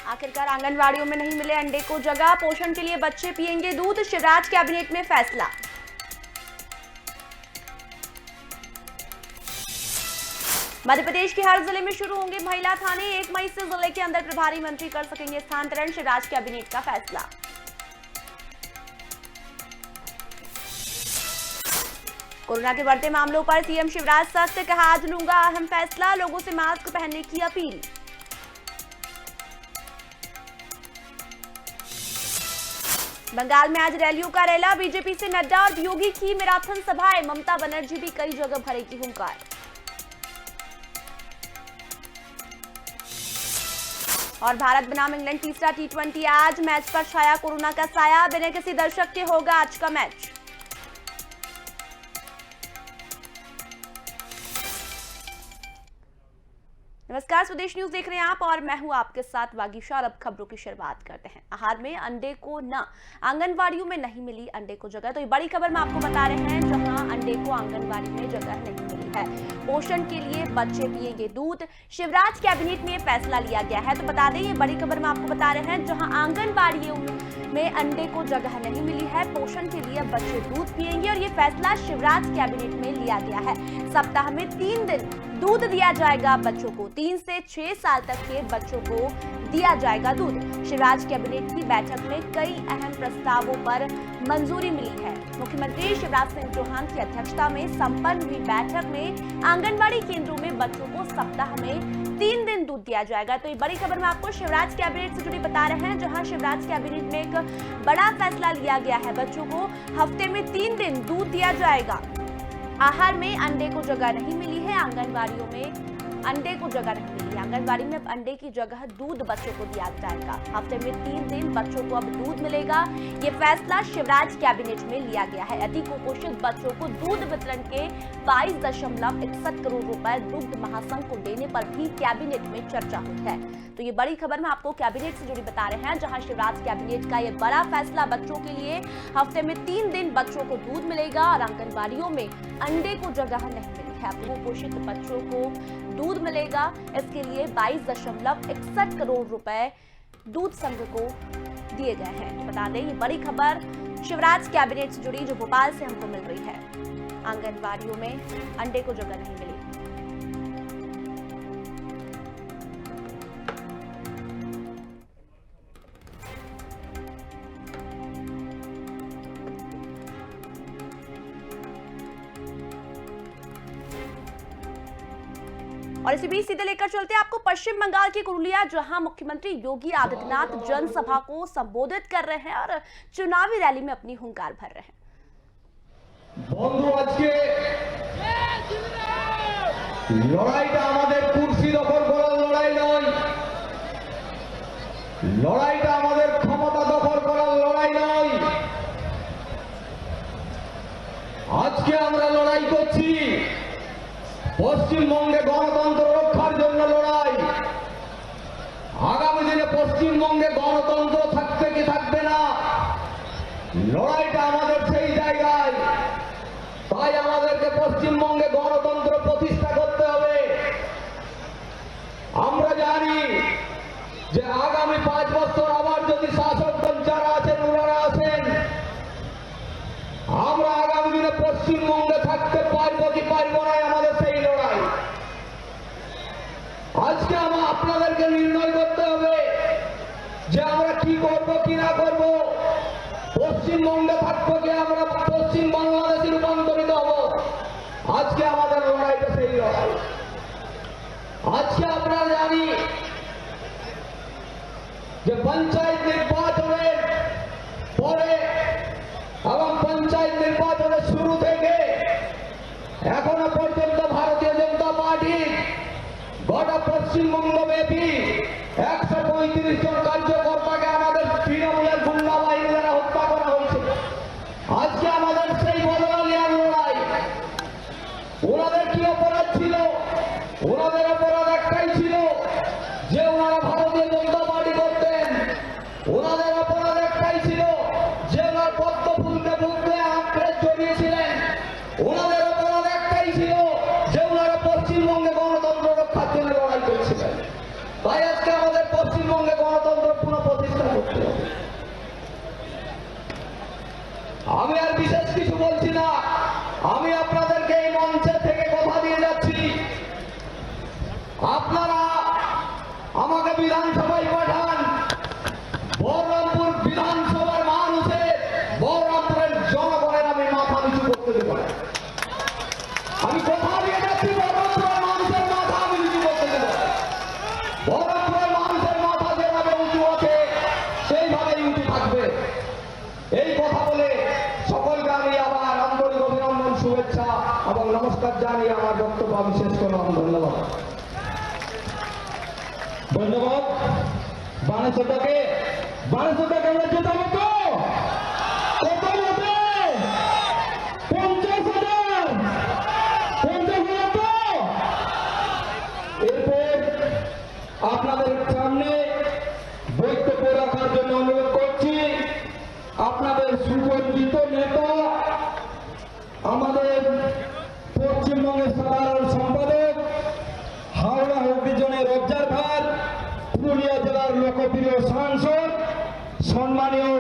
आखिरकार आंगनवाड़ियों में नहीं मिले अंडे को जगह, पोषण के लिए बच्चे पिएंगे दूध, शिवराज कैबिनेट में फैसला। मध्य प्रदेश के हर जिले में शुरू होंगे महिला थाने, 1 मई से जिले के अंदर प्रभारी मंत्री कर सकेंगे स्थानांतरण, शिवराज कैबिनेट का फैसला। कोरोना के बढ़ते मामलों पर सीएम शिवराज सख्त, कहा आज लूंगा अहम फैसला, लोगों से मास्क पहनने की अपील। बंगाल में आज रैलियों का रैला, बीजेपी से नड्डा और योगी की मैराथन सभाएं, ममता बनर्जी भी कई जगह भरेगी हुंकार। और भारत बनाम इंग्लैंड तीसरा T20 आज, मैच पर छाया कोरोना का साया, बिना किसी दर्शक के होगा आज का मैच। नमस्कार, स्वदेश न्यूज देख रहे हैं आप और मैं हूं आपके साथ वागीशा। अब खबरों की शुरुआत करते हैं। आहार में अंडे को न, आंगनवाड़ियों में नहीं मिली अंडे को जगह, तो ये बड़ी खबर मैं आपको बता रहे हैं, जहां अंडे को आंगनवाड़ी में जगह नहीं मिली है। पोषण के लिए बच्चे पिएंगे दूध, शिवराज कैबिनेट में फैसला लिया गया है। तो बता दें, ये बड़ी खबर मैं आपको बता रहे हैं, जहां आंगनवाड़ियों में अंडे को जगह नहीं मिली है, पोषण के लिए बच्चे दूध पिएंगे और ये फैसला शिवराज कैबिनेट में लिया गया है। सप्ताह में 3 दिन दूध दिया जाएगा बच्चों को, 3 से 6 साल तक के बच्चों को दिया जाएगा दूध। शिवराज कैबिनेट की बैठक में कई अहम प्रस्तावों पर मंजूरी मिली है। मुख्यमंत्री शिवराज सिंह चौहान की अध्यक्षता में संपन्न हुई बैठक में आंगनबाड़ी केंद्रों में बच्चों को सप्ताह में 3 दिन दूध दिया जाएगा। तो ये बड़ी खबर मैं आपको शिवराज कैबिनेट से जुड़ी बता रहे हैं, जहां शिवराज कैबिनेट में एक बड़ा फैसला लिया गया है। बच्चों को हफ्ते में 3 दिन दूध दिया जाएगा। आहार में अंडे को जगह नहीं मिली है, आंगनवाड़ियों में अंडे को जगह नहीं मिली है, आंगनवाड़ी में अब अंडे की जगह दूध बच्चों को दिया जाएगा। हफ्ते में 3 दिन बच्चों को अब दूध मिलेगा। ये फैसला शिवराज कैबिनेट में लिया गया है। अति कुपोषित बच्चों को दूध वितरण के 22.61 करोड़ रुपए दुग्ध महासंघ को देने पर भी कैबिनेट में चर्चा हुई है। तो ये बड़ी खबर मैं आपको कैबिनेट से जुड़ी बता रहे हैं, जहां शिवराज कैबिनेट का ये बड़ा फैसला, बच्चों के लिए हफ्ते में 3 दिन बच्चों को दूध मिलेगा और आंगनबाड़ियों में अंडे को जगह नहीं मिली है। कुपोषित बच्चों को दूध मिलेगा, इसके लिए 22.61 करोड़ रुपए दूध संघ को दिए गए हैं। तो बता दें, ये बड़ी खबर शिवराज कैबिनेट से जुड़ी जो भोपाल से हमको मिल रही है। आंगनबाड़ियों में अंडे को जगह नहीं मिली। और इसी बीच सीधे लेकर चलते हैं आपको पश्चिम बंगाल की कुरुलिया, जहां मुख्यमंत्री योगी आदित्यनाथ जनसभा को संबोधित कर रहे हैं और चुनावी रैली में अपनी हुंकार भर रहे हैं। বন্ধু, আজকে লড়াইটা আমাদের কুর্সি দখল করার লড়াই নয়, লড়াইটা আমাদের ক্ষমতা দখল করার লড়াই নয়। আজকে আমরা লড়াই করছি পশ্চিমবঙ্গে গণতন্ত্র রক্ষার জন্য লড়াই। আগামী দিনে পশ্চিমবঙ্গে গণতন্ত্র থাকবে কি থাকবে না, লড়াইটা আমাদের সেই জায়গায়। তাই আমাদেরকে পশ্চিমবঙ্গে গণতন্ত্র প্রতিষ্ঠা করতে হবে। আমরা জানি যে আগামী 5 বছর আবার যদি শাসক দল যারা আছেন ওনারা আসেন, আমরা আগামী দিনে পশ্চিমবঙ্গে থাকতে পারবো কি পারবো না, আমাদের সেই লড়াই। আজকে আমরা আপনাদেরকে নির্ণয় করতে হবে যে আমরা কি করব কি না করব, পশ্চিমবঙ্গে থাকবো কি আমরা পশ্চিম বাংলাদেশে রূপান্তরিত হব। আজকে আমাদের লড়াইটা সেই লড়াই। আজকে আপনারা জানি যে পঞ্চায়েত নির্বাচনের পরে এবং পঞ্চায়েত নির্বাচনের শুরু থেকে এখনো পর্যন্ত ভারতীয় জনতা পার্টি গোটা পশ্চিমবঙ্গ ব্যাপী 135 জন কার্যকর্তাকে আমাদের তৃণমূলের গুন্ডা বাহিনী দ্বারা হত্যা করা হয়েছে। আজকে আমাদের সেই বদলা নেওয়ার লড়াই। ওনাদের কি অপরাধ ছিল? ওনাদের অপরাধ একটাই ছিল যে ওনারা ভারতীয় জনতা পার্টি করতেন। ওনাদের অপরাধ একটাই ছিল যে ওনার পদ্ম ফুলকে বুঝতে আঁকড়ে জড়িয়েছিলেন। ওনাদের অপরাধ একটাই ছিল যে ওনারা পশ্চিমবঙ্গে গণতন্ত্র রক্ষার জন্য লড়াই করছিলেন। তাই আজকে আমাদের পশ্চিমবঙ্গে গণতন্ত্র বিধানসভায় পাঠান। বহরমপুর বিধানসভার মানুষের, বহরমপুরের জনগণের আমি মাথা নিচু করতে দেব না। আমি কথা দিয়ে যাচ্ছি, বহরমপুরের মানুষের মাথা আমি নিচু করতে দেব না। বহরমপুরের মানুষের মাথা যেভাবে উঁচু আছে সেইভাবেই উঁচু থাকবে। এই কথা বলে সকলকে আমি আবার আন্তরিক অভিনন্দন, শুভেচ্ছা এবং নমস্কার জানিয়ে আমার বক্তব্য আমি শেষ করলাম। ধন্যবাদ। ধন্যবাদ। বানেশ্বরটাকে আমরা জেতাবো তো? কত মতে? 50,000? 50,000 তো? এরপর আপনাদের সামনে বক্তব্য রাখার জন্য অনুরোধ করছি আপনাদের সুপরিচিত নেতা, আমাদের পশ্চিমবঙ্গের সাধারণ সম্পাদক, হাওড়া হুগলি জোনের অবজারভার, পুরুলিয়া জেলার লোকপ্রিয় সাংসদ সম্মানীয়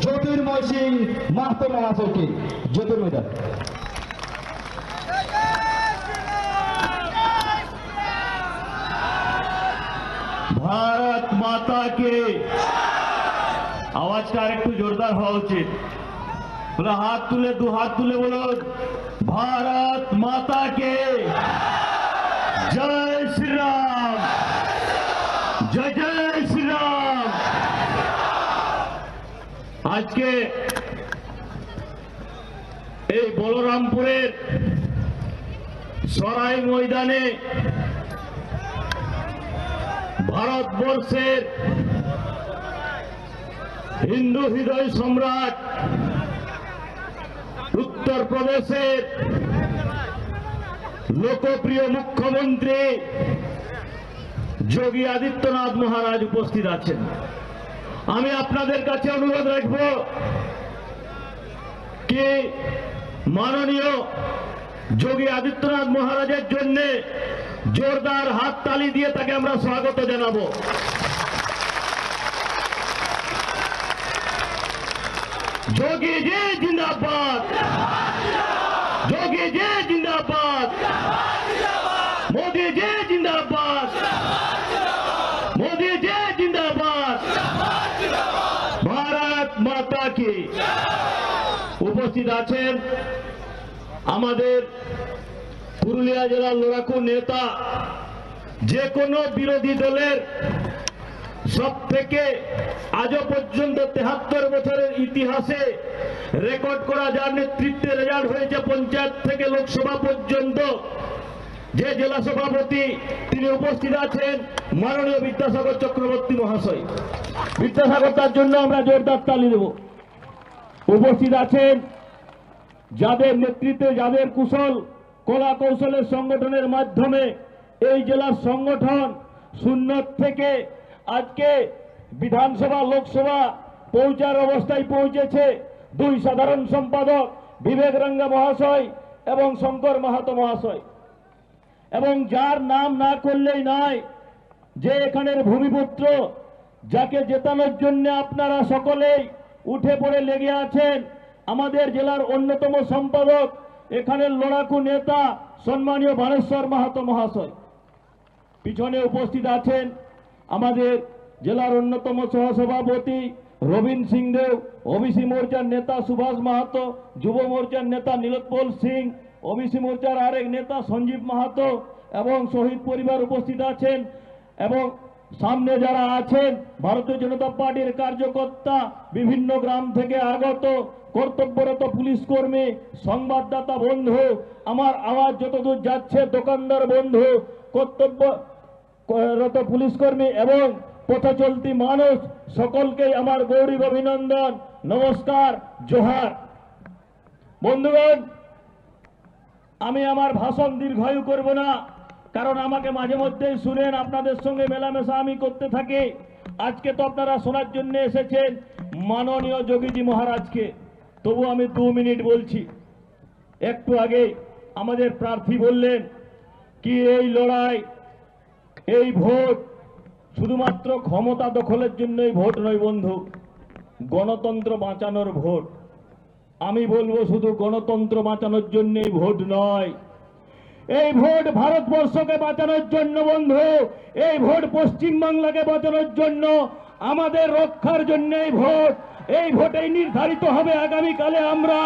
জ্যোতির্ময় সিং মাহাতো মহাশয়কে। জ্যোতির্ময় দা। भारत माता के आवाजটা আরেকটু জোরদার হওয়া উচিত। পুরো হাত তুলে, দু হাত তুলে বলুন, भारत माता के जय श्री राम, जय जय श्री राम। আজকে এই বলরামপুরের সরাই ময়দানে ভারতবর্ষের হিন্দু হৃদয় সম্রাট, উত্তর প্রদেশের লোকপ্রিয় মুখ্যমন্ত্রী যোগী আদিত্যনাথ মহারাজ উপস্থিত আছেন। আমি আপনাদের কাছে অনুরোধ রাখব কি মাননীয় যোগী আদিত্যনাথ মহারাজের জন্য জোরদার হাততালি দিয়ে তাকে আমরা স্বাগত জানাবো। যোগী জি জিন্দাবাদ, যোগী জি জিন্দাবাদ, মোদি জি জিন্দাবাদ, মোদি জি জিন্দাবাদ, ভারত মাতা কি। উপস্থিত আছেন আমাদের পুরুলিয়া জেলার লড়াকু নেতা, যে কোনো বিরোধী দলের সব থেকে আজও পর্যন্ত 73 বছরের ইতিহাসে রেকর্ড করা, যার নেতৃত্বে রেজাল্ট হয়েছে পঞ্চায়েত থেকে লোকসভা পর্যন্ত, যে জেলা সভাপতি, তিনি উপস্থিত আছেন মাননীয় বিদ্যাসাগর চক্রবর্তী মহাশয়। বিদ্যাসাগর তার জন্য আমরা জোরদার তালি দেব। উপস্থিত আছেন যাদের নেতৃত্বে, যাদের কুশল কলা কৌশলের সংগঠনের মাধ্যমে এই জেলার সংগঠন শূন্য থেকে আজকে বিধানসভা লোকসভা পৌঁছার অবস্থায় পৌঁছেছে। দুই সাধারণ সম্পাদক বিবেক রাঙ্গা মহাশয় এবং শঙ্কর মাহাতো মহাশয়, এবং যার নাম না করলেই নয়, যে এখানের ভূমিপুত্র, যাকে জেতানোর জন্য আপনারা সকলেই উঠে পড়ে লেগে আছেন, আমাদের জেলার অন্যতম সম্পাদক, এখানের লড়াকু নেতা সম্মানীয় বানেশ্বর মাহাতো মহাশয়। পিছনে উপস্থিত আছেন আমাদের জেলার অন্যতম সহসভাপতি রবীন সিং দেব, ওবিসি মোর্চার নেতা সুভাষ মাহাতো, যুব মোর্চার নেতা নীলোৎপল সিং, ওবিসি মোর্চার আরেক নেতা সঞ্জীব মাহাতো এবং শহীদ পরিবার উপস্থিত আছেন। এবং সামনে যারা আছেন ভারতীয় জনতা পার্টির কার্যকর্তা, বিভিন্ন গ্রাম থেকে আগত কর্তব্যরত পুলিশ কর্মী, সংবাদদাতা বন্ধু, আমার আওয়াজ যতদূর যাচ্ছে দোকানদার বন্ধু, কর্তব্যরত পুলিশ কর্মী এবং পথ চলতি মানুষ, সকলকেই আমার গৌরব অভিনন্দন, নমস্কার, জোহার। বন্ধুগণ, আমি আমার ভাষণ দীর্ঘায়ু করব না, কারণ আমাকে মাঝে মধ্যেই শুনেন, আপনাদের সঙ্গে মেলামেশা আমি করতে থাকি। আজকে তো আপনারা শোনার জন্য এসেছেন মাননীয় যোগীজি মহারাজকে, তবু আমি 2 মিনিট বলছি। একটু আগে আমাদের প্রার্থী বললেন কি এই লড়াই, এই ভোট শুধুমাত্র ক্ষমতা দখলের জন্যই ভোট নয় বন্ধু, গণতন্ত্র বাঁচানোর ভোট। আমি বলবো শুধু গণতন্ত্র বাঁচানোর জন্যই ভোট নয়, এই ভোট ভারতবর্ষকে বাঁচানোর জন্য বন্ধু, এই ভোট পশ্চিম বাংলাকে বাঁচানোর জন্য, আমাদের রক্ষার জন্য এই ভোট। এই ভোটেই নির্ধারিত হবে আগামীকালে আমরা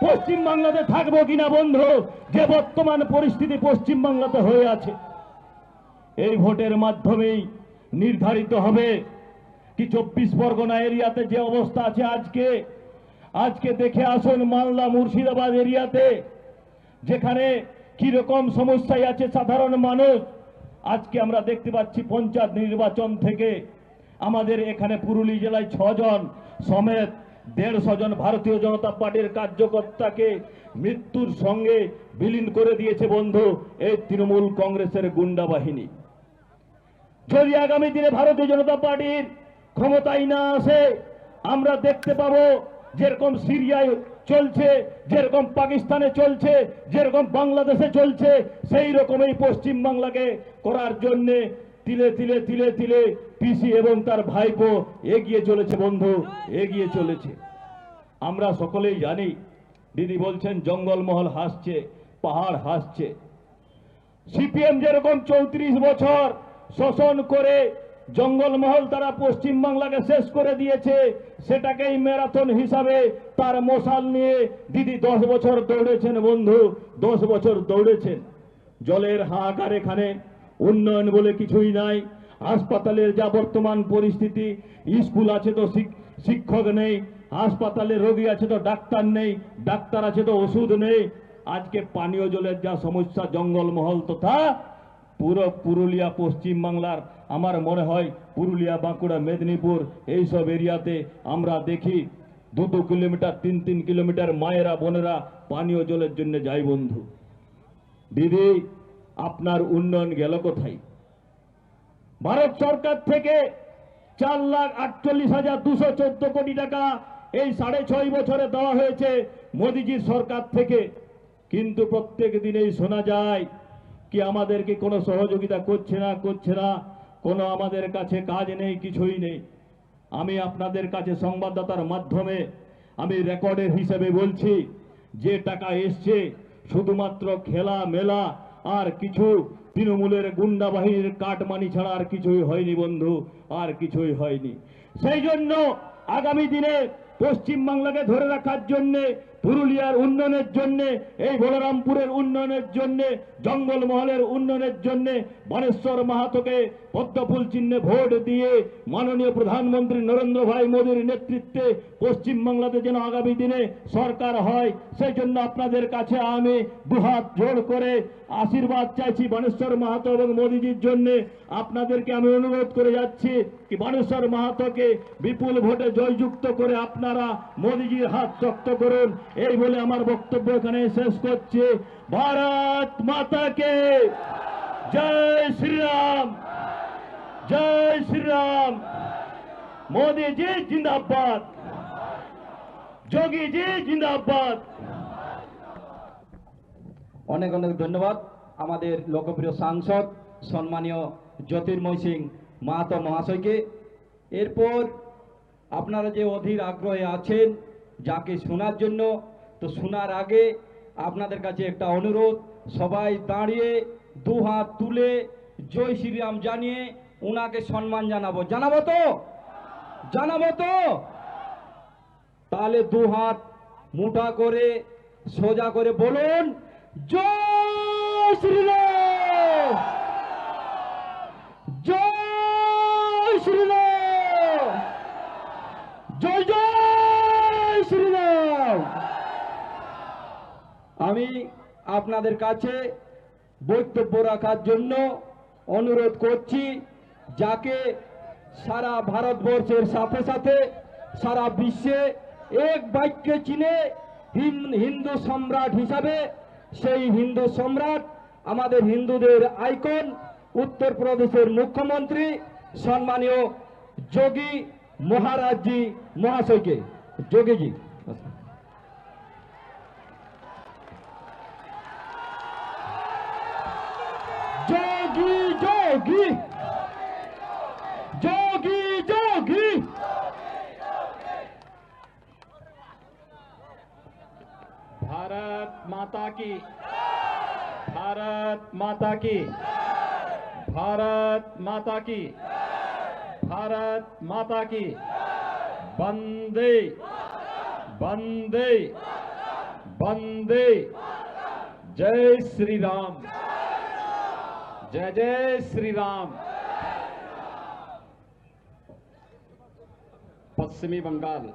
পশ্চিম বাংলাতে থাকবো কিনা বন্ধু, যে বর্তমান পরিস্থিতি পশ্চিম বাংলাতে হয়ে আছে। এই ভোটের মাধ্যমেই নির্ধারিত হবে কি 24 পরগনা এরিয়াতে যে অবস্থা আছে আজকে দেখে আসুন মালদা মুর্শিদাবাদ এরিয়াতে যেখানে কিরকম সমস্যায় আছে সাধারণ মানুষ। আজকে আমরা দেখতে পাচ্ছি পঞ্চায়েত নির্বাচন থেকে আমাদের এখানে পুরুলিয়া জেলায় 6 জন সমেত 150 জন ভারতীয় জনতা পার্টির কার্যকর্তাকে মৃত্যুর সঙ্গে বিলীন করে দিয়েছে বন্ধু এই তৃণমূল কংগ্রেসের গুন্ডা বাহিনী। যদি আগামী দিনে ভারতীয় জনতা পার্টির ক্ষমতায় না আসে, আমরা দেখতে পাবো যেরকম সিরিয়ায় চলছে, যেরকম পাকিস্তানে চলছে, যেরকম বাংলাদেশে চলছে, সেই রকম এই পশ্চিম বাংলাকে করার জন্য তিলে তিলে তিলে তিলে পিসি এবং তার ভাইপো এগিয়ে চলেছে বন্ধু, এগিয়ে চলেছে। আমরা সকলেই জানি, দিদি বলছেন জঙ্গলমহল হাসছে, পাহাড় হাসছে। সিপিএম যেরকম 34 বছর শোষণ করে জঙ্গলমহল তারা পশ্চিম বাংলাকে শেষ করে দিয়েছে, সেটাকেই ম্যারাথন হিসাবে তার মশাল নিয়ে দিদি 10 বছর দৌড়েছেন বন্ধু, 10 বছর দৌড়েছেন। জলের হাহাকার এখানে, উন্নয়ন বলে কিছুই নাই। হাসপাতালের যা বর্তমান পরিস্থিতি, স্কুল আছে তো শিক্ষক নেই, হাসপাতালে রোগী আছে তো ডাক্তার নেই, ডাক্তার আছে তো ওষুধ নেই। আজকে পানীয় জলের যা সমস্যা জঙ্গলমহল তথা পুরো পুরুলিয়া পশ্চিম বাংলার, আমার মনে হয় পুরুলিয়া বাঁকুড়া মেদিনীপুর এইসব এরিয়াতে আমরা দেখি 2-2 কিলোমিটার 3-3 কিলোমিটার মায়েরা বোনেরা পানীয় জলের জন্য যায় বন্ধু। দিদি আপনার উন্নয়ন গেল কোথায়? ভারত সরকার থেকে 4,48,214 কোটি টাকা এই 6.5 বছরে দেওয়া হয়েছে মোদিজির সরকার থেকে, কিন্তু প্রত্যেক দিনেই শোনা যায় কি আমাদেরকে কোনো সহযোগিতা করছে না, কোনো আমাদের কাছে কাজ নেই, কিছুই নেই। আমি আপনাদের কাছে সংবাদদাতার মাধ্যমে আমি রেকর্ডের হিসেবে বলছি, যে টাকা এসছে শুধুমাত্র খেলা মেলা আর কিছু তৃণমূলের গুন্ডা বাহিনীর কাটমানি ছাড়া আর কিছুই হয়নি বন্ধু, আর কিছুই হয়নি। সেই জন্য আগামী দিনে পশ্চিম বাংলাকে ধরে রাখার জন্য, পুরুলিয়ার উন্নয়নের জন্য, এই বলরামপুরের উন্নয়নের জন্য, জঙ্গলমহলের উন্নয়নের জন্য বানেশ্বর মাহাতোকে পদ্মফুল চিহ্নে ভোট দিয়ে মাননীয় প্রধানমন্ত্রী নরেন্দ্র ভাই মোদীর নেতৃত্বে পশ্চিম বাংলাতে যেন আগামী দিনে সরকার হয়, সেই জন্য আপনাদের কাছে আমি দুহাত জোড় করে আশীর্বাদ চাইছি বানেশ্বর মাহাতো এবং মোদীজির জন্য। আপনাদেরকে আমি অনুরোধ করে যাচ্ছি কি বানেশ্বর মাহাতোকে বিপুল ভোটে জয়যুক্ত করে আপনারা মোদীজির হাত শক্ত করুন। এই বলে আমার বক্তব্য এখানে শেষ করছি। ভারত মাতা কে জয় শ্রীরাম, জয় শ্রীরাম। মোदी जी जिंदाबाद, যোগী জি জিন্দাবাদ। অনেক অনেক ধন্যবাদ আমাদের লোকপ্রিয় সাংসদ সম্মানীয় জ্যোতির্ময় সিং মাহাতো মহাশয়কে। এরপর আপনারা যে অধীর আগ্রহে আছেন যাকে শোনার জন্য, তো শোনার আগে আপনাদের কাছে একটা অনুরোধ, সবাই দাঁড়িয়ে দু হাত তুলে জয় শ্রীরাম জানিয়ে ওনাকে সম্মান জানাবো। জানাবো তো? তাহলে দু হাত মুঠা করে সোজা করে বলুন জয় শ্রীরাম, জয় শ্রীরাম, জয় জয় শ্রীরাম। আমি আপনাদের কাছে বক্তব্য রাখার জন্য অনুরোধ করছি, যাকে সারা ভারতবর্ষের সাথে সাথে সারা বিশ্বে এক বাক্যে চিনে হিন্দু সম্রাট হিসাবে, সেই হিন্দু সম্রাট আমাদের হিন্দুদের আইকন উত্তরপ্রদেশের মুখ্যমন্ত্রী সম্মানীয় যোগী মহারাজ জি মহাশয়কে। যোগীজি যোগী যোগী যোগী যোগী। भारत माता की, भारत माता की, भारत माता की, भारत माता की। वंदे वंदे वंदे। जय श्री राम, जय जय श्री राम। पश्चिमी बंगाल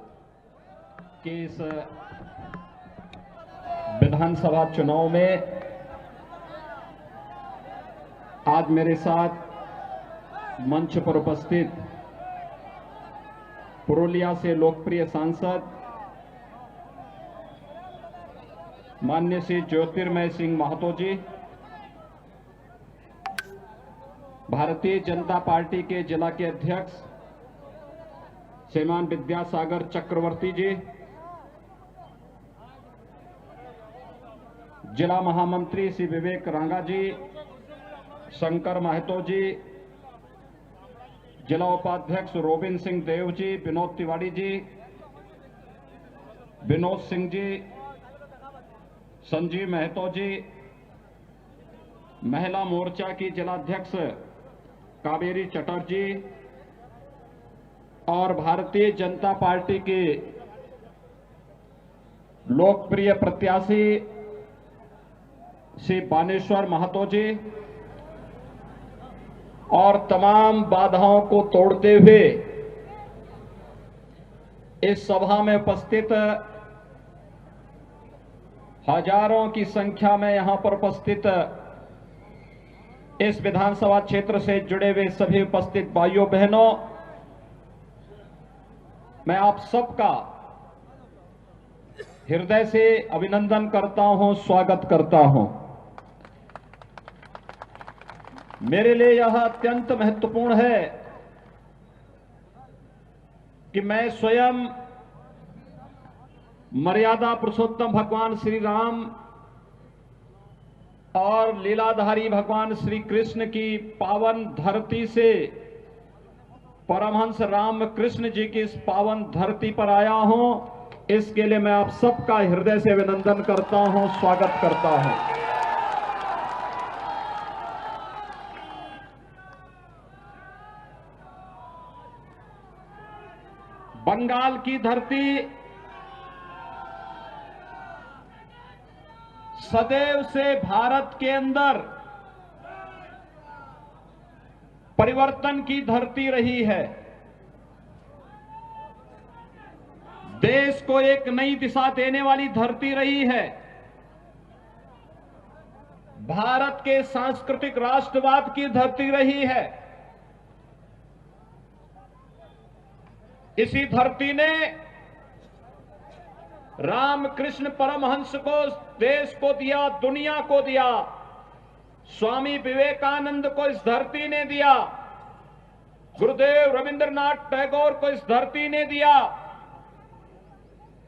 के इस विधानसभा चुनाव में आज मेरे साथ मंच पर उपस्थित पुरुलिया से लोकप्रिय सांसद माननीय श्री ज्योतिर्मय सिंह महतो जी, भारतीय जनता पार्टी के जिला के अध्यक्ष श्रीमान विद्यासागर चक्रवर्ती जी, जिला महामंत्री श्री विवेक रांगा जी, शंकर महतो जी, जिला उपाध्यक्ष रोबिन सिंह देव जी, विनोद तिवारी जी, विनोद सिंह जी, संजीव महतो जी, महिला मोर्चा की जिलाध्यक्ष कावेरी चटर्जी और भारतीय जनता पार्टी के लोकप्रिय प्रत्याशी श्री बानेश्वर महतो जी और तमाम बाधाओं को तोड़ते हुए इस सभा में उपस्थित हजारों की संख्या में यहां पर उपस्थित इस विधानसभा क्षेत्र से जुड़े हुए सभी उपस्थित भाइयों बहनों, मैं आप सबका हृदय से अभिनंदन करता हूं, स्वागत करता हूं। मेरे लिए यह अत्यंत महत्वपूर्ण है कि मैं स्वयं मर्यादा पुरुषोत्तम भगवान श्री राम और लीलाधारी भगवान श्री कृष्ण की पावन धरती से परमहंस राम कृष्ण जी की इस पावन धरती पर आया हूं। इसके लिए मैं आप सबका हृदय से अभिनंदन करता हूं, स्वागत करता हूं। बंगाल की धरती सदैव से भारत के अंदर परिवर्तन की धरती रही है। देश को एक नई दिशा देने वाली धरती रही है। भारत के सांस्कृतिक राष्ट्रवाद की धरती रही है। इसी धरती ने रामकृष्ण परमहंस को देश को दिया, दुनिया को दिया। स्वामी विवेकानंद को इस धरती ने दिया। गुरुदेव रविंद्रनाथ टैगोर को इस धरती ने दिया।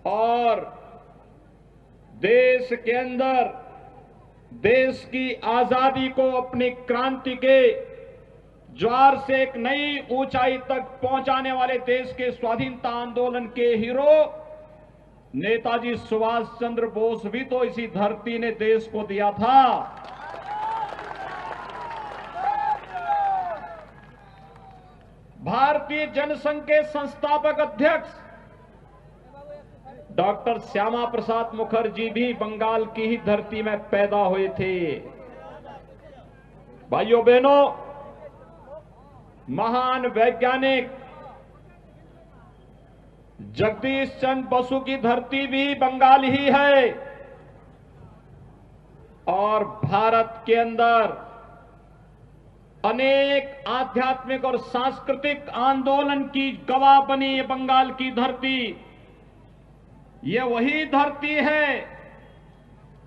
और देश के अंदर देश की आजादी को अपनी क्रांति के ज्वार से एक नई ऊंचाई तक पहुंचाने वाले देश के स्वाधीनता आंदोलन के हीरो नेताजी सुभाष चंद्र बोस भी तो इसी धरती ने देश को दिया था। भारतीय जनसंघ के संस्थापक अध्यक्ष डॉक्टर श्यामा प्रसाद मुखर्जी भी बंगाल की ही धरती में पैदा हुए थे। भाइयों बहनों, महान वैज्ञानिक जगदीश चंद्र बसु की धरती भी बंगाल ही है। और भारत के अंदर अनेक आध्यात्मिक और सांस्कृतिक आंदोलन की गवाह बनी ये बंगाल की धरती। ये वही धरती है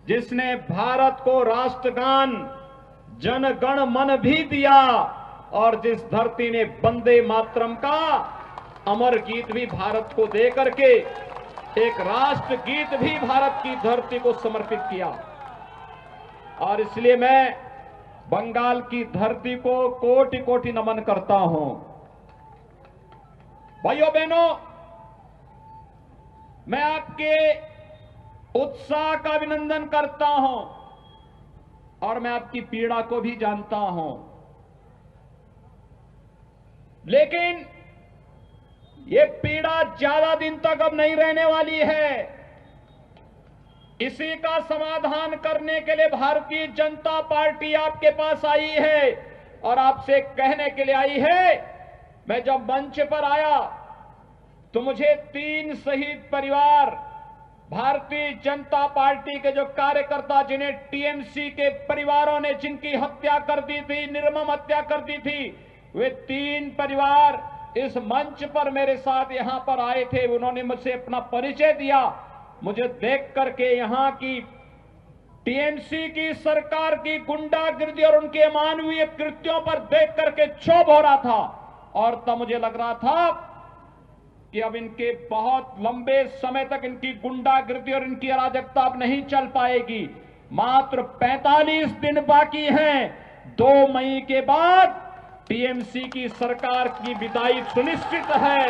जिसने भारत को राष्ट्रगान जन गण मन भी दिया और जिस धरती ने वंदे मातरम का अमर गीत भी भारत को दे करके एक राष्ट्र गीत भी भारत की धरती को समर्पित किया। और इसलिए मैं बंगाल की धरती को कोटि कोटि नमन करता हूं। भाइयों बहनों, मैं आपके उत्साह का अभिनंदन करता हूं और मैं आपकी पीड़ा को भी जानता हूं, लेकिन ये पीड़ा ज्यादा दिन तक अब नहीं रहने वाली है। इसी का समाधान करने के लिए भारतीय जनता पार्टी आपके पास आई है और आपसे कहने के लिए आई है। मैं जब मंच पर आया तो मुझे 3 शहीद परिवार, भारतीय जनता पार्टी के जो कार्यकर्ता, जिन्हें टीएमसी के परिवारों ने जिनकी हत्या कर दी थी, निर्मम हत्या कर दी थी, वे 3 परिवार इस मंच पर मेरे साथ यहां पर आए थे। उन्होंने मुझसे अपना परिचय दिया। मुझे देख करके यहां की टीएमसी की सरकार की गुंडागिर्दी और उनके अमानवीय कृत्यों पर देख करके क्षोभ हो रहा था, और तब मुझे लग रहा था कि अब इनके बहुत लंबे समय तक इनकी गुंडागिर्दी और इनकी अराजकता अब नहीं चल पाएगी। मात्र 45 दिन बाकी हैं। 2 मई के बाद टीएमसी की सरकार की विदाई सुनिश्चित है।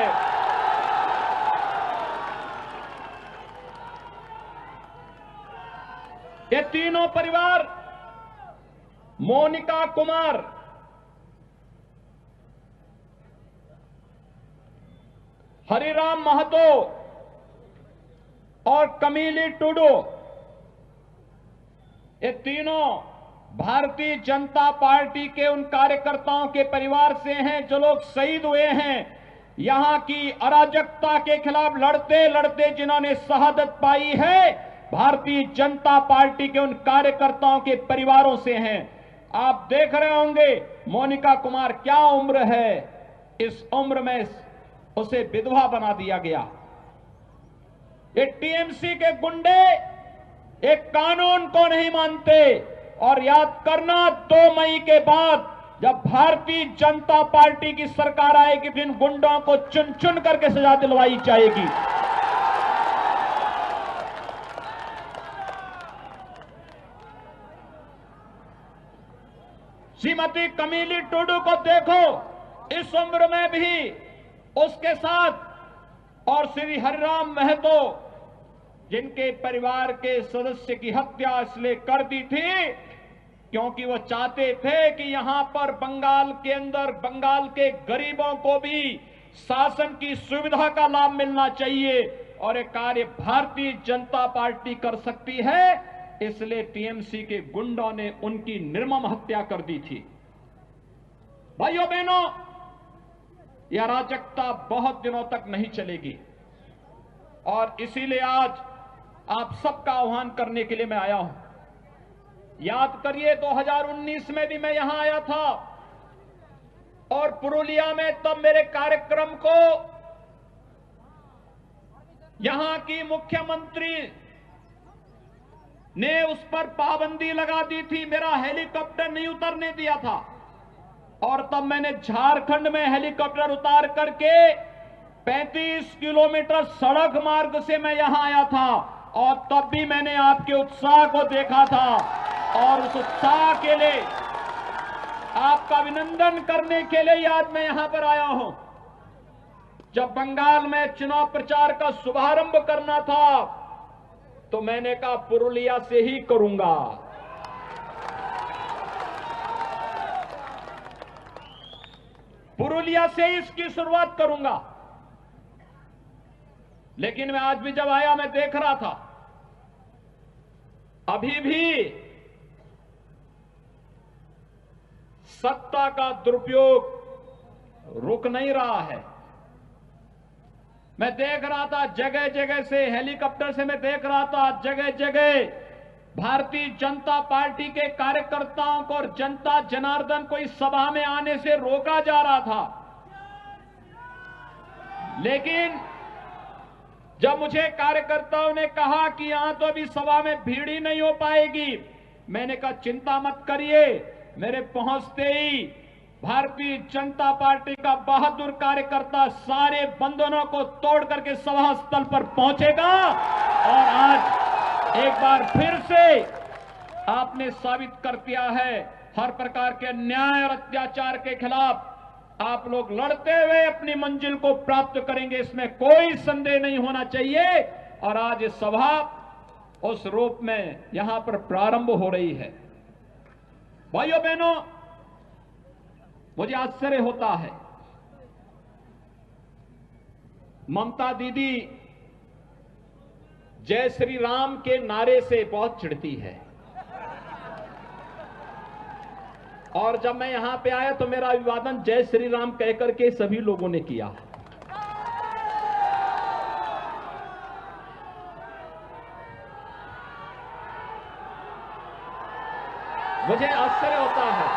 ये तीनों परिवार, मोनिका कुमार, हरिराम महतो और कमीली टुडू, ये तीनों भारतीय जनता पार्टी के उन कार्यकर्ताओं के परिवार से हैं जो लोग शहीद हुए हैं। यहां की अराजकता के खिलाफ लड़ते लड़ते जिन्होंने शहादत पाई है, भारतीय जनता पार्टी के उन कार्यकर्ताओं के परिवारों से हैं। आप देख रहे होंगे मोनिका कुमार क्या उम्र है, इस उम्र में उसे विधवा बना दिया गया। ये टीएमसी के गुंडे एक कानून को नहीं मानते। और याद करना, 2 मई के बाद जब भारतीय जनता पार्टी की सरकार आएगी, फिर इन गुंडों को चुन चुन करके सजा दिलवाई जाएगी। श्रीमती कमीली टुडू को देखो, इस उम्र में भी उसके साथ, और श्री हरिराम महतो, जिनके परिवार के सदस्य की हत्या इसलिए कर दी थी क्योंकि वो चाहते थे कि यहां पर बंगाल के अंदर बंगाल के गरीबों को भी शासन की सुविधा का लाभ मिलना चाहिए, और ये कार्य भारतीय जनता पार्टी कर सकती है। इसलिए टीएमसी के गुंडों ने उनकी निर्मम हत्या कर दी थी। भाइयों बहनों, यह अराजकता बहुत दिनों तक नहीं चलेगी, और इसीलिए आज आप सबका आह्वान करने के लिए मैं आया हूं। याद करिए, 2019 में भी मैं यहां आया था, और पुरुलिया में तब मेरे कार्यक्रम को यहां की मुख्यमंत्री ने उस पर पाबंदी लगा दी थी, मेरा हेलीकॉप्टर नहीं उतरने दिया था। और तब मैंने झारखंड में हेलीकॉप्टर उतार करके 35 किलोमीटर सड़क मार्ग से मैं यहां आया था, और तब भी मैंने आपके उत्साह को देखा था, और उस उत्साह के लिए आपका अभिनंदन करने के लिए आज मैं यहां पर आया हूं। जब बंगाल में चुनाव प्रचार का शुभारंभ करना था तो मैंने कहा पुरुलिया से ही करूंगा। पुरुलिया से ही इसकी शुरुआत करूंगा। लेकिन मैं आज भी जब आया, मैं देख रहा था अभी भी सत्ता का दुरुपयोग रुक नहीं रहा है। मैं देख रहा था जगह जगह से, हेलीकॉप्टर से मैं देख रहा था जगह जगह भारतीय जनता पार्टी के कार्यकर्ताओं को और जनता जनार्दन को इस सभा में आने से रोका जा रहा था। लेकिन जब मुझे कार्यकर्ताओं ने कहा कि यहां तो अभी सभा में भीड़ ही नहीं हो पाएगी, मैंने कहा चिंता मत करिए, मेरे पहुंचते ही भारतीय जनता पार्टी का बहादुर कार्यकर्ता सारे बंधनों को तोड़ करके सभा स्थल पर पहुंचेगा। और आज एक बार फिर से आपने साबित कर दिया है, हर प्रकार के अन्याय और अत्याचार के खिलाफ आप लोग लड़ते हुए अपनी मंजिल को प्राप्त करेंगे, इसमें कोई संदेह नहीं होना चाहिए। और आज ये सभा उस रूप में यहां पर प्रारंभ हो रही है। भाइयों बहनों, मुझे आश्चर्य होता है, ममता दीदी जय श्री राम के नारे से बहुत चिढ़ती है, और जब मैं यहां पे आया तो मेरा अभिवादन जय श्री राम कहकर के सभी लोगों ने किया। मुझे आश्चर्य होता है।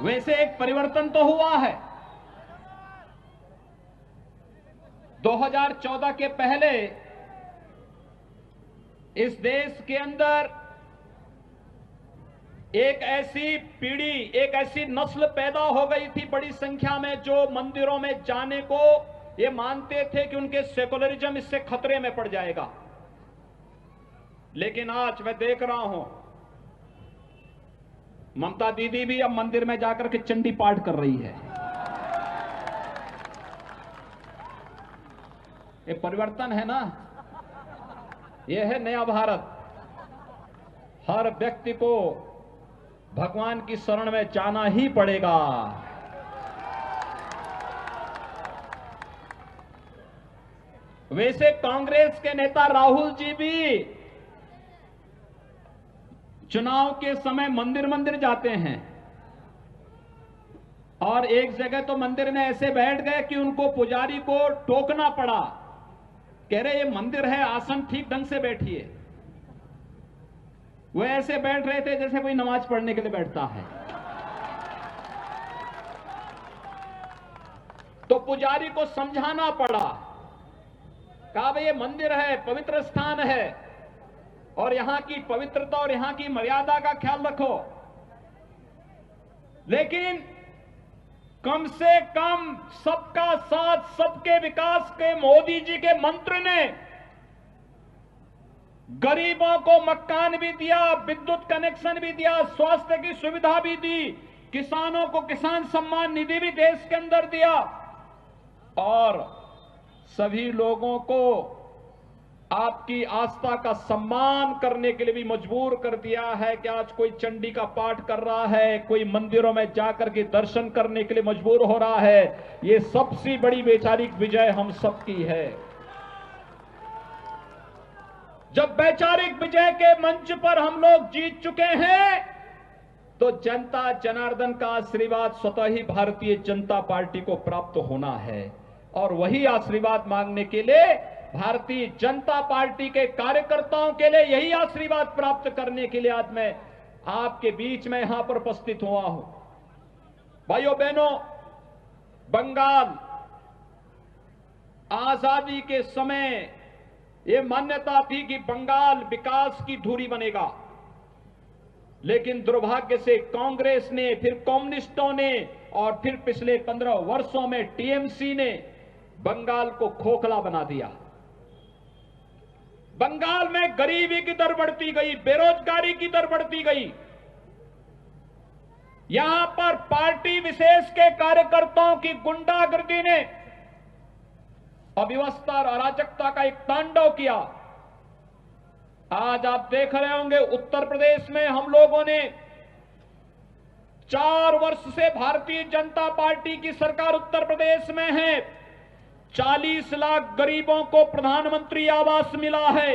वैसे एक परिवर्तन तो हुआ है। 2014 के पहले इस देश के अंदर एक ऐसी पीढ़ी, एक ऐसी नस्ल पैदा हो गई थी बड़ी संख्या में, जो मंदिरों में जाने को ये मानते थे कि उनके सेकुलरिज्म इससे खतरे में पड़ जाएगा। लेकिन आज मैं देख रहा हूं, ममता दीदी भी अब मंदिर में जाकर के चंडी पाठ कर रही है। ये परिवर्तन है ना, ये है नया भारत। हर व्यक्ति को भगवान की शरण में जाना ही पड़ेगा। वैसे कांग्रेस के नेता राहुल जी भी चुनाव के समय मंदिर मंदिर जाते हैं, और एक जगह तो मंदिर में ऐसे बैठ गए कि उनको पुजारी को टोकना पड़ा, कह रहे ये मंदिर है, आसन ठीक ढंग से बैठिए। वो ऐसे बैठ रहे थे जैसे कोई नमाज पढ़ने के लिए बैठता है। तो पुजारी को समझाना पड़ा, कहा भाई ये मंदिर है, पवित्र स्थान है, और यहां की पवित्रता और यहां की मर्यादा का ख्याल रखो। लेकिन कम से कम सबका साथ सबके विकास के मोदी जी के मंत्र ने गरीबों को मकान भी दिया, विद्युत कनेक्शन भी दिया, स्वास्थ्य की सुविधा भी दी, किसानों को किसान सम्मान निधि भी देश के अंदर दिया, और सभी लोगों को आपकी आस्था का सम्मान करने के लिए भी मजबूर कर दिया है कि आज कोई चंडी का पाठ कर रहा है, कोई मंदिरों में जाकर के दर्शन करने के लिए मजबूर हो रहा है। ये सबसे बड़ी वैचारिक विजय हम सबकी है। जब वैचारिक विजय के मंच पर हम लोग जीत चुके हैं, तो जनता जनार्दन का आशीर्वाद स्वतः ही भारतीय जनता पार्टी को प्राप्त होना है, और वही आशीर्वाद मांगने के लिए भारतीय जनता पार्टी के कार्यकर्ताओं के लिए यही आशीर्वाद प्राप्त करने के लिए आज मैं आपके बीच में यहां पर उपस्थित हुआ हूं। भाइयों बहनों, बंगाल आजादी के समय यह मान्यता थी कि बंगाल विकास की धुरी बनेगा, लेकिन दुर्भाग्य से कांग्रेस ने, फिर कम्युनिस्टों ने, और फिर पिछले 15 वर्षों में टीएमसी ने बंगाल को खोखला बना दिया। बंगाल में गरीबी की दर बढ़ती गई, बेरोजगारी की दर बढ़ती गई। यहां पर पार्टी विशेष के कार्यकर्ताओं की गुंडागर्दी ने अव्यवस्था और अराजकता का एक तांडव किया। आज आप देख रहे होंगे उत्तर प्रदेश में हम लोगों ने 4 वर्ष से भारतीय जनता पार्टी की सरकार उत्तर प्रदेश में है, 40 लाख गरीबों को प्रधानमंत्री आवास मिला है,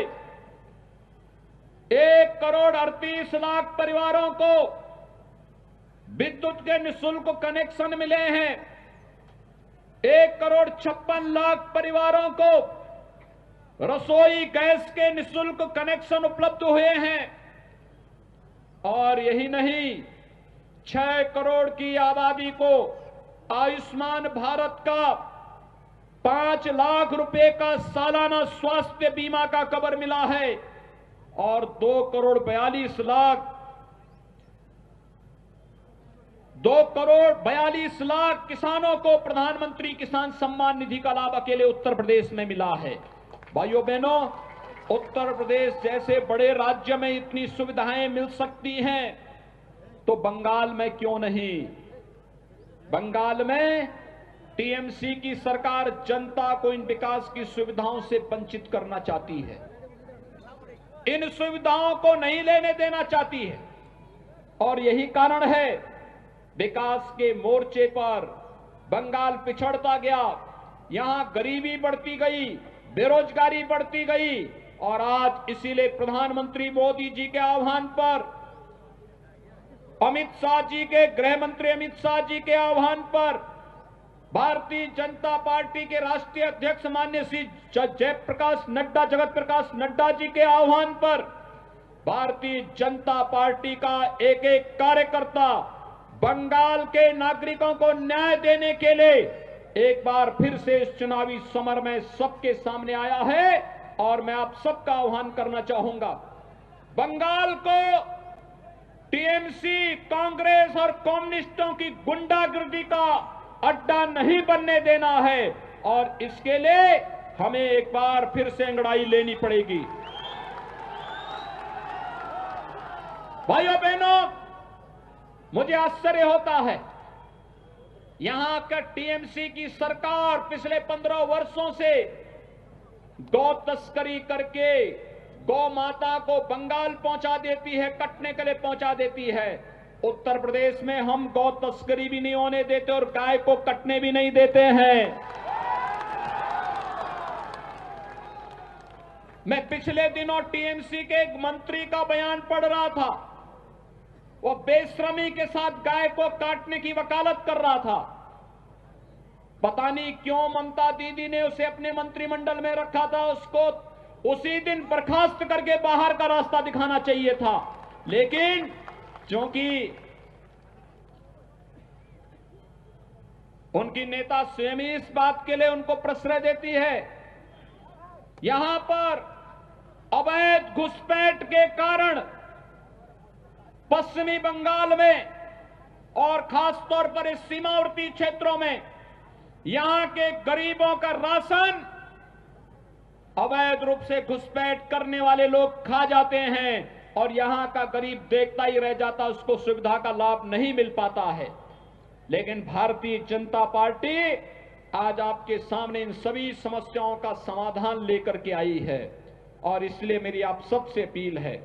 1 करोड़ 38 लाख परिवारों को विद्युत के निःशुल्क कनेक्शन मिले हैं, 1 करोड़ 56 लाख परिवारों को रसोई गैस के निःशुल्क कनेक्शन उपलब्ध हुए हैं, और यही नहीं, 6 करोड़ की आबादी को आयुष्मान भारत का 5 लाख रुपए का सालाना स्वास्थ्य बीमा का कवर मिला है, और 2 करोड़ 42 लाख किसानों को प्रधानमंत्री किसान सम्मान निधि का लाभ अकेले उत्तर प्रदेश में मिला है। भाइयों बहनों, उत्तर प्रदेश जैसे बड़े राज्य में इतनी सुविधाएं मिल सकती हैं, तो बंगाल में क्यों नहीं? बंगाल में टीएमसी की सरकार जनता को इन विकास की सुविधाओं से वंचित करना चाहती है, इन सुविधाओं को नहीं लेने देना चाहती है। और यही कारण है विकास के मोर्चे पर बंगाल पिछड़ता गया, यहां गरीबी बढ़ती गई, बेरोजगारी बढ़ती गई। और आज इसीलिए प्रधानमंत्री मोदी जी के आह्वान पर, अमित शाह जी के, गृह मंत्री अमित शाह जी के आह्वान पर, भारतीय जनता पार्टी के राष्ट्रीय अध्यक्ष माननीय श्री जगत प्रकाश नड्डा जी के आह्वान पर भारतीय जनता पार्टी का एक एक कार्यकर्ता बंगाल के नागरिकों को न्याय देने के लिए एक बार फिर से इस चुनावी समर में सबके सामने आया है। और मैं आप सबका आह्वान करना चाहूंगा, बंगाल को टीएमसी, कांग्रेस और कम्युनिस्टों की गुंडागर्दी का अड्डा नहीं बनने देना है। और इसके लिए हमें एक बार फिर से अंगड़ाई लेनी पड़ेगी। भाइयों बहनों, मुझे आश्चर्य होता है, यहां का टीएमसी की सरकार पिछले 15 वर्षों से गौ तस्करी करके गौ माता को बंगाल पहुंचा देती है, कटने के लिए पहुंचा देती है। उत्तर प्रदेश में हम गौ तस्करी भी नहीं होने देते और गाय को कटने भी नहीं देते हैं। मैं पिछले दिनों टीएमसी के एक मंत्री का बयान पढ़ रहा था, वो बेशर्मी के साथ गाय को काटने की वकालत कर रहा था। पता नहीं क्यों ममता दीदी ने उसे अपने मंत्रिमंडल में रखा था, उसको उसी दिन बर्खास्त करके बाहर का रास्ता दिखाना चाहिए था। लेकिन क्योंकि उनकी नेता स्वयं ही इस बात के लिए उनको प्रश्रय देती है, यहां पर अवैध घुसपैठ के कारण पश्चिमी बंगाल में और खासतौर पर इस सीमावर्ती क्षेत्रों में यहां के गरीबों का राशन अवैध रूप से घुसपैठ करने वाले लोग खा जाते हैं और यहां का गरीब देखता ही रह जाता, उसको सुविधा का लाभ नहीं मिल पाता है। लेकिन भारतीय जनता पार्टी आज आपके सामने इन सभी समस्याओं का समाधान लेकर के आई है। और इसलिए मेरी आप सबसे अपील है,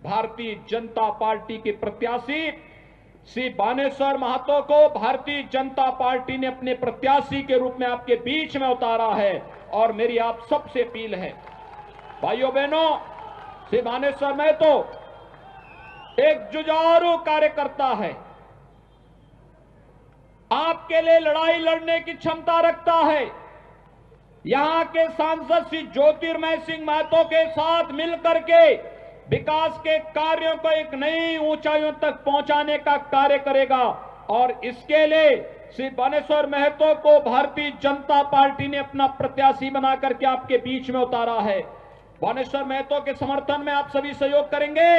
भारतीय जनता पार्टी के प्रत्याशी श्री बानेश्वर महतो को भारतीय जनता पार्टी ने अपने प्रत्याशी के रूप में आपके बीच में उतारा है। और मेरी आप सबसे अपील है, भाइयों बहनों, श्री बानेश्वर महतो एक जुझारू कार्यकर्ता है, आपके लिए लड़ाई लड़ने की क्षमता रखता है। यहां के सांसद श्री ज्योतिर्मय सिंह महतो के साथ मिलकर के विकास के कार्यों को एक नई ऊंचाइयों तक पहुंचाने का कार्य करेगा। और इसके लिए श्री बानेश्वर महतो को भारतीय जनता पार्टी ने अपना प्रत्याशी बनाकर के आपके बीच में उतारा है। बानेश्वर महतो के समर्थन में आप सभी सहयोग करेंगे,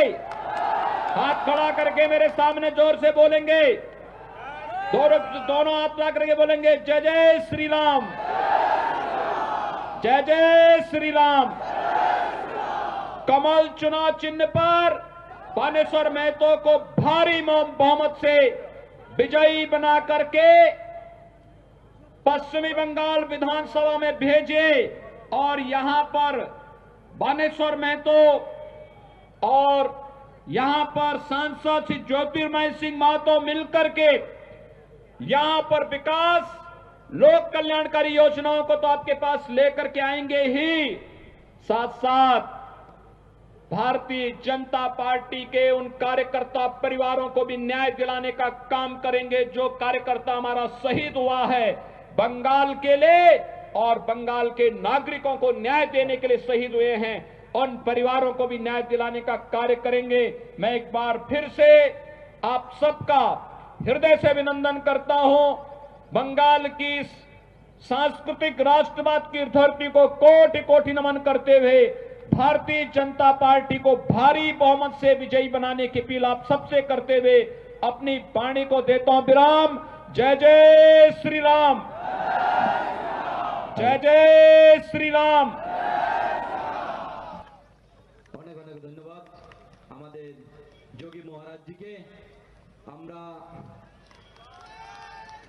हाथ खड़ा करके मेरे सामने जोर से बोलेंगे, दोनों हाथ ला करके बोलेंगे, जय जय श्री राम, जय जय श्री राम। कमल चुनाव चिन्ह पर बानेश्वर महतो को भारी बहुमत से विजयी बना करके पश्चिमी बंगाल विधानसभा में भेजे। और यहां पर बानेश्वर महतो और यहां पर सांसद श्री ज्योतिर्मय सिंह महतो मिलकर के यहां पर विकास, लोक कल्याणकारी योजनाओं को तो आपके पास लेकर के आएंगे ही, साथ साथ भारतीय जनता पार्टी के उन कार्यकर्ता परिवारों को भी न्याय दिलाने का काम करेंगे जो कार्यकर्ता हमारा शहीद हुआ है बंगाल के लिए और बंगाल के नागरिकों को न्याय देने के लिए शहीद हुए हैं, उन परिवारों को भी न्याय दिलाने का कार्य करेंगे। मैं एक बार फिर से आप सबका हृदय से अभिनंदन करता हूं। बंगाल की सांस्कृतिक राष्ट्रवाद की धरती को कोटि कोटि नमन करते हुए भारतीय जनता पार्टी को भारी बहुमत से विजयी बनाने की अपील आप सबसे करते हुए अपनी वाणी को देता हूं विराम। जय जय श्री राम, जय जय श्री राम। অনেক অনেক ধন্যবাদ আমাদের যোগী মহারাজ জিকে। আমরা